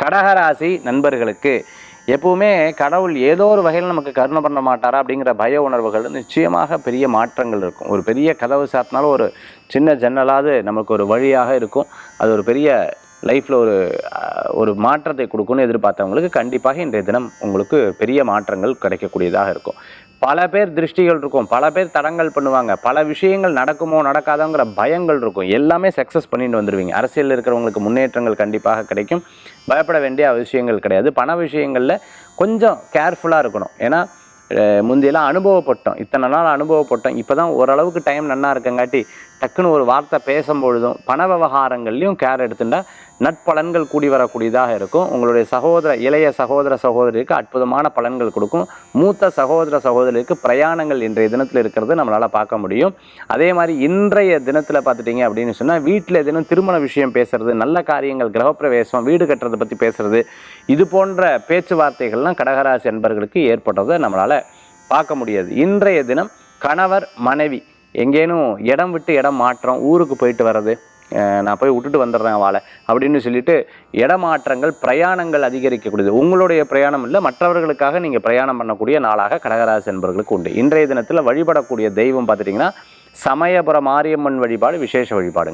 கடகராசி நண்பர்களுக்கு எப்பவுமே கடவுள் ஏதோ ஒரு வகையில் நமக்கு கருணை பண்ண மாட்டாரா அப்படிங்கிற பய உணர்வுகள் நிச்சயமாக பெரிய மாற்றங்கள் இருக்கும். ஒரு பெரிய கதவு சாத்தினாலும் ஒரு சின்ன ஜன்னலாவது நமக்கு ஒரு வழியாக இருக்கும். அது ஒரு பெரிய லைஃப்பில் ஒரு மாற்றத்தை கொடுக்கும்னு எதிர்பார்த்தவங்களுக்கு கண்டிப்பாக இன்றைய தினம் உங்களுக்கு பெரிய மாற்றங்கள் கிடைக்கக்கூடியதாக இருக்கும். பல பேர் திருஷ்டிகள் இருக்கும், பல பேர் தடங்கள் பண்ணுவாங்க, பல விஷயங்கள் நடக்குமோ நடக்காதோங்கிற பயங்கள் இருக்கும். எல்லாமே சக்ஸஸ் பண்ணிட்டு வந்துடுவீங்க. அரசியலில் இருக்கிறவங்களுக்கு முன்னேற்றங்கள் கண்டிப்பாக கிடைக்கும். பயப்பட வேண்டிய விஷயங்கள் கிடையாது. பண விஷயங்களில் கொஞ்சம் கேர்ஃபுல்லாக இருக்கணும். ஏன்னா முந்தையெல்லாம் அனுபவப்பட்டோம், இத்தனை நாள் அனுபவப்பட்டோம், இப்போ தான் ஓரளவுக்கு டைம் நன்னா இருக்கங்காட்டி டக்குன்னு ஒரு வார்த்தை பேசும்பொழுதும் பண விவகாரங்கள்லையும் கேர் எடுத்துட்டா நட்பலன்கள் கூடி வரக்கூடியதாக இருக்கும். உங்களுடைய இளைய சகோதர சகோதரிக்கு அற்புதமான பலன்கள் கொடுக்கும். மூத்த சகோதர சகோதரிக்கு பிரயாணங்கள் இன்றைய தினத்தில் இருக்கிறது நம்மளால் பார்க்க முடியும். அதே மாதிரி இன்றைய தினத்தில் பார்த்துட்டிங்க அப்படின்னு சொன்னால் வீட்டில் தினம் திருமண விஷயம் பேசுறது, நல்ல காரியங்கள், கிரகப்பிரவேசம், வீடு கட்டுறதை பற்றி பேசுறது, இது போன்ற பேச்சுவார்த்தைகள்லாம் கடகராசி அன்பர்களுக்கு ஏற்படுறதை நம்மளால் பார்க்க முடியாது. இன்றைய தினம் கணவர் மனைவி எங்கேனும் இடம் விட்டு இடம் மாற்றம், ஊருக்கு போயிட்டு வர்றது, நான் போய் விட்டுட்டு வந்துடுறேன் வாழை அப்படின்னு சொல்லிட்டு இடமாற்றங்கள், பிரயாணங்கள் அதிகரிக்கக்கூடியது. உங்களுடைய பிரயாணம் இல்லை, மற்றவர்களுக்காக நீங்கள் பிரயாணம் பண்ணக்கூடிய நாளாக கடகராசி என்பவர்களுக்கு உண்டு. இன்றைய தினத்தில் வழிபடக்கூடிய தெய்வம் பார்த்துட்டிங்கன்னா சமயபுர மாரியம்மன் வழிபாடு விசேஷ வழிபாடுங்க.